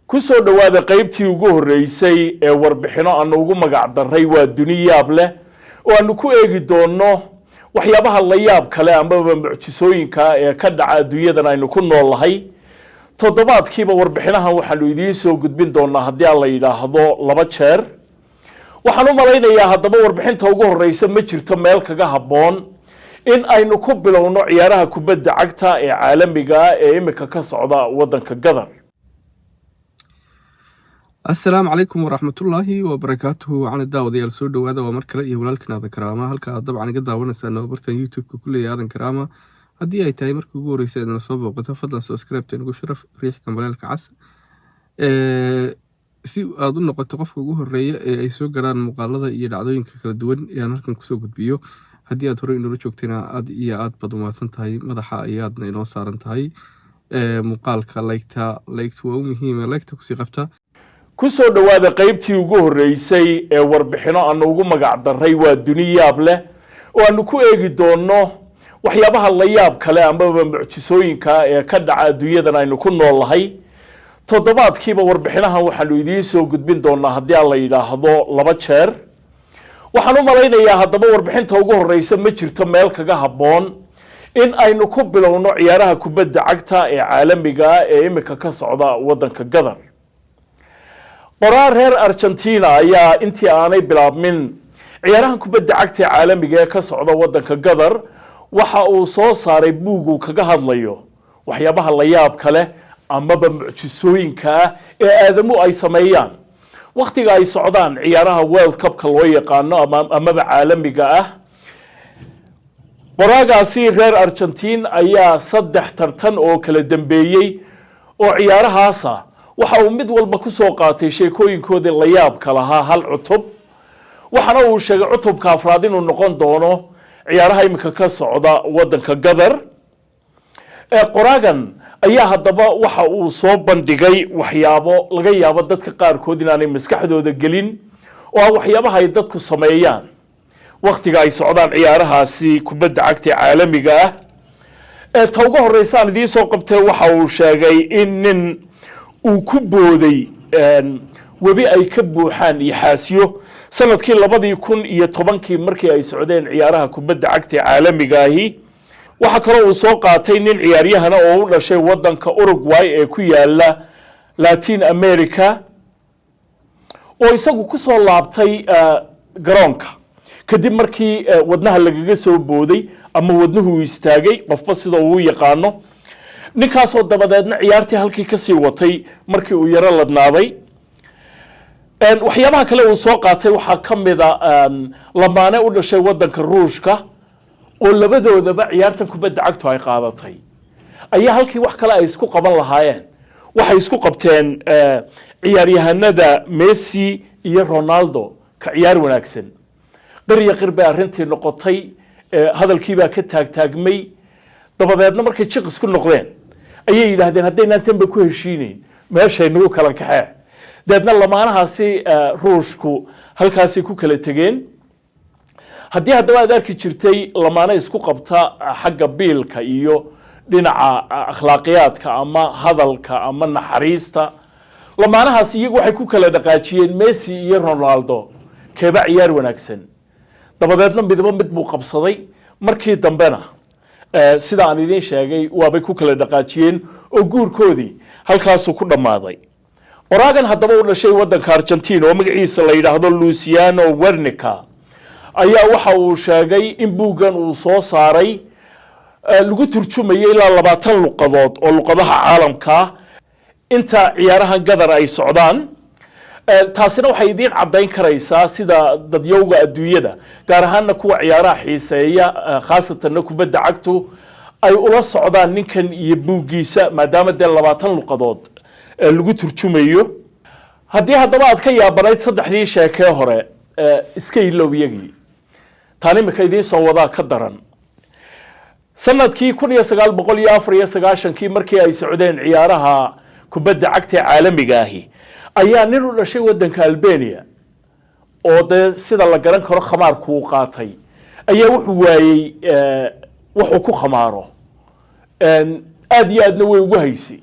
kusoo dhawaada qaybtii ugu horeysay ee warbixino aanu ugu magac daray waa duni yaab leh oo aanu ku eegi doono waxyaabaha la yaab kale ama mucjisooyinka ee ka dhaca adduunyadan aynu ku noolahay toddobaadkiiba warbixinahan waxaanu idiin soo gudbin doonaa haddii aan la yidhaahdo 2 jeer waxaan u malaynayaa haddaba warbixinta ugu horeysa ma jirto meel kaga habboon in aynu ku bilowno ciyaaraha kubadda cagta ee caalamiga ee imika ka socda waddanka Qatar. السلام عليكم ورحمة الله وبركاته عن الدعوة السود وهذا ومركلة يولالكنا هذا كرامة هلك طبعا قد دعونا سنة وبرتن يوتيوب كل هذا كرامة هدي أي تايمر كجوري سيدنا صوب وتفضل سبسكرايب تنقو شرف ريح كم بلالك عس سي أظن قد تقف جوه الرياء يسوق جران مقالة يلعبين كردون يعني هلكن كسوق بيو هدي أتوري إنه رجوكتنا أد إياد بدو ما سنتهاي مدحا إيادنا إنه صار انتهاي مقال كلايكتا ومهمة لايكتا كسي قبتها kusoo dhawaada qaybtii ugu horeysay ee warbixino aanu ugu magac daray waa duni yaab leh oo aanu ku eegi doono waxyaabaha la yaab kale ama mucjisooyinka ee ka dhaca adduunyadan aynu ku noolahay toddobaadkiiba warbixinahan waxaanu idiin soo gudbin doonaa haddii aan la yidhaahdo 2 jeer waxaan u malaynayaa haddaba warbixinta ugu horeysa ma jirto meel kaga habboon in aynu ku bilowno ciyaaraha kubadda cagta ee caalamiga ee imika ka socda waddanka Qatar. qoraal reer Argentina ayaa intii aanay bilaabmin ciyaaraha kubadda cagta ee caalamiga ee ka socda waddanka Qatar waxa uu soo saaray buug uu kaga hadlayo waxyaabaha la yaab kale ama mucjisooyinka ee aadamu ay sameeyaan waqtiga ay socdaan ciyaaraha World Cup-ka loo yaqaano ama caalamiga ah. qoraagaasi reer Argentina ayaa 3 tartan oo kala dambeeyay oo ciyaarahaasa waxa uu mid walba ku soo qaatay sheekooyinkooda la yaab kala hal cutub waxana uu sheegay cutubka afraad inuu noqon doono ciyaaraha imika ka socda waddanka Qatar. qoraagan ayaa haddaba waxa uu soo bandhigay waxyaabo laga yaabo dadka qaarkood inaanay maskaxdooda gelin oo waxyaabaha ay dadku sameeyaan waqtiga ay socdaan ciyaarahaasi kubadda cagta ee caalamiga ah. ta ugu horeysa aan idiin soo qabtay waxa uu sheegay in nin uu ku booday webi ay ka buuxaan yaxaasiyo sanadkii 2010 markii ay socdeen ciyaaraha kubadda cagta ee caalamiga ahi. waxa kale uu soo qaatay nin ciyaaryahana oo u dhashay waddanka Uruguay ee ku yaala Latin America oo isagu ku soo laabtay garoonka kadib markii wadnaha lagaga soo booday ama wadnuhu istaagay qofba sida uu yaqaano ninkaas oo dabadeedna ciyaartii halkii ka sii watay markii uu yara ladnaaday. waxyaabaha kale uu soo qaatay waxa kamid ah lamaane u dhashay waddanka Ruushka oo labadoodaba ciyaartan kubadda cagtu ay qaadatay ayaa halkii wax kale ay isku qaban lahaayeen waxay isku qabteen ciyaaryahanada Messi iyo Ronaldo ka ciyaar wanaagsan qariya qirba arrintii noqotay hadalkii baa ka taagtaagmay dabadeedna markay jiq isku noqdeen ayay yiraahdeen haddaynan tanba ku heshiinayn meeshay nagu kala kaxee dadna lamaanahaasi Ruushku halkaasi ku kala tageen. haddii haddaba aad arki jirtay lamaane isku qabta xagga biilka iyo dhinaca akhlaaqiyaadka ama hadalka ama naxariista lamaanahaas iyagu waxay ku kala dhaqaajiyeen Messi iyo Ronaldo keeba ciyaar wanaagsan dabadeedna midba mid buu qabsaday markii dambena sida aan idin sheegay waabay ku kala dhaqaajiyeen oo guurkoodii halkaas ku dhamaaday. qoraagan haddaba u dhashay waddanka Argentina oo magaciisa la yiraahdo Luciano Wernica ayaa waxa uu sheegay in buugan uu soo saaray lagu turjumayay ilaa 20 luqadood oo luqadaha caalamka inta ciyaarahan Qatar ay socdaan. taasina waxay idin cadeyn karaysaa sida dadyowga adduunyada gaar ahaan kuwa ciyaaraha xiiseeya khaasatan kubadda cagtu ay ula socdaan ninkan iyo buugiisa maadaama 20 luqadood lagu turjumayo. haddii haddaba aad ka yaabanayd saddexdii sheekee hore iska ilowiyagii tani imika idiin soo wadaa ka daran. sanadkii 1994 markii ay socdeen ciyaaraha kubadda cagta ee caalamiga ahi ayaa nin u dhashay waddanka Albania oo sida la garan karo khamaarku uu qaatay ayaa wuxuu waayay wuxuu ku khamaaro aad iyo aadna way ugu haysay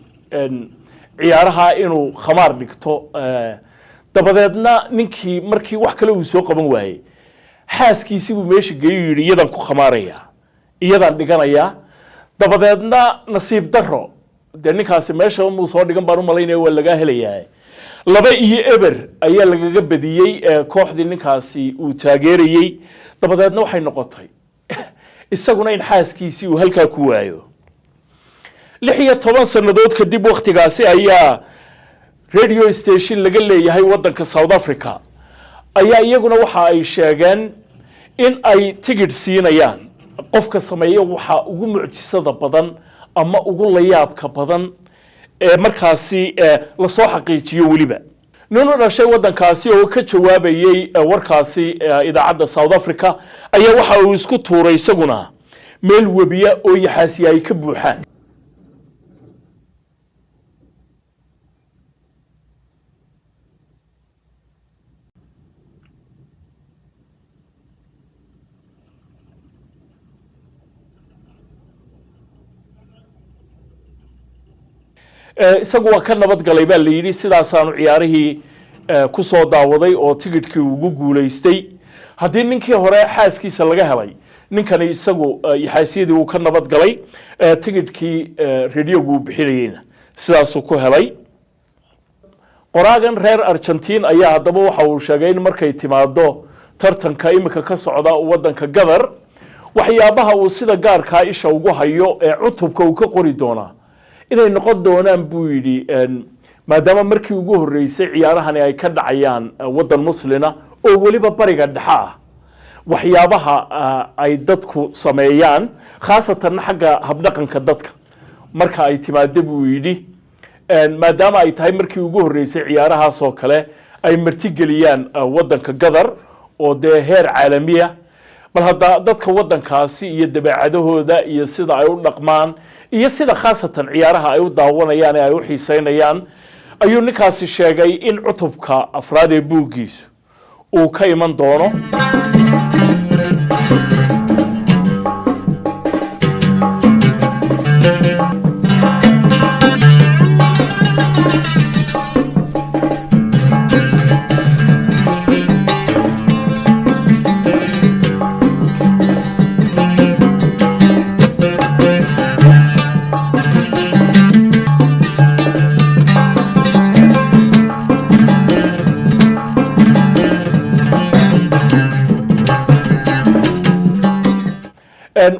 ciyaaraha inuu khamaar dhigto dabadeedna ninkii markii wax kale uu soo qaban waayey xaaskiisii buu meesha geeyo yidhi iyadan ku khamaarayaa iyadan dhiganayaa dabadeedna nasiib daro dee ninkaasi meesha muu soo dhigan baan u malaynaya waa lagaa helayaa 2-0 ayaa lagaga badiyey kooxdii ninkaasi uu taageerayey dabadeedna waxay noqotay isaguna in xaaskiisii uu halkaa ku waayo 16 sanadood kadib waqtigaasi ayaa radio station laga leeyahay wadanka South Africa ayaa iyaguna waxa ay sheegeen in ay tigidh siinayaan qofka sameeyo waxa ugu mucjisada badan ama ugu layaabka badan markaasi la soo xaqiijiyo waliba nino dhashay wadankaasi oo ka jawaabayay warkaasi idaacadda South Africa ayaa waxa uu isku tuuray isaguna meel webiya oo yaxaasi ay ka buuxaan isagu waa ka nabad galay baa la yiri sidaasaanu ciyaarihii ku soo daawaday oo tigidhkii ugu guuleystay haddii ninkii hore xaaskiisa laga helay ninkani isagu yaxaasiyadii uu ka nabad galay tigidhkii radiogu bixinayeyna sidaasuu ku helay qoraagan reer Argentina ayaa haddaba waxa uu sheegay in markay timaado tartanka imika ka socda wadanka Qatar waxyaabaha uu sida gaarka isha ugu hayo cutubka uu ka qori doona inay noqon doonaan buu yidhi maadaama markii ugu horeysay ciyaarahani ay ka dhacayaan wadan muslina oo waliba bariga dhexe ah waxyaabaha ay dadku sameeyaan khaasatan xagga habdhaqanka dadka marka ay timaado buu yidhi maadaama ay tahay markii ugu horeysay ciyaarahaas oo kale ay martigeliyaan wadanka Qatar oo dee heer caalami ah bal hadda dadka wadankaasi iyo dabeecadahooda iyo sida ay u dhaqmaan iyo sida khaasatan ciyaaraha ay u daawanayaan ay u xiiseynayaan ayuu ninkaasi sheegay in cutubka afraad ee buugiisu uu ka iman doono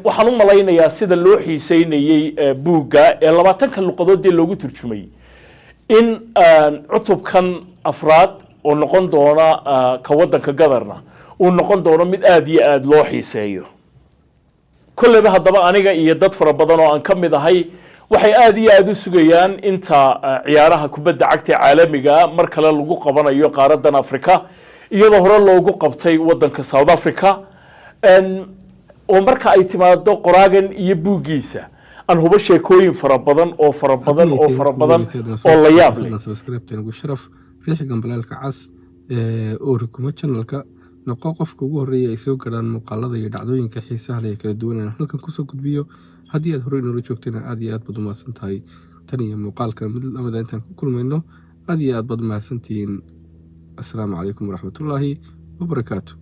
waxaan u malaynayaa sida loo xiiseynayay buugga ee 20 luqadood ee loogu turjumay in cutubkan afraad oo noqon doona ka wadanka Qatarna uu noqon doono mid aad iyo aad loo xiiseeyo kullaba haddaba aniga iyo dad fara badan oo aan ka mid ahay waxay aad iyo aad u sugayaan inta ciyaaraha kubadda cagta caalamiga mar kale lagu qabanayo qaaradan Afrika iyadoo hore loogu qabtay wadanka South Africa oo marka ay timaado qoraagan iyo buugiisa aan hubo sheekooyin fara badan oo la yaab leh subscribe ugu sharaf riix gambalaalka cas oo rukuma channelka noqo qofka ugu horeeya ay soo gaaraan muuqaalada iyo dhacdooyinka xiisaha leh kala duwan ee halkan ku soo gudbiyo haddii aad hore inoo joogtayna aad iyo aad baad u mahadsantahay tan iyo muuqaalka mid lamada intaan ku kulmayno aad iyo aad baad u mahadsantihiin assalaamu calaykum waraxmatullaahi wabarakaatuh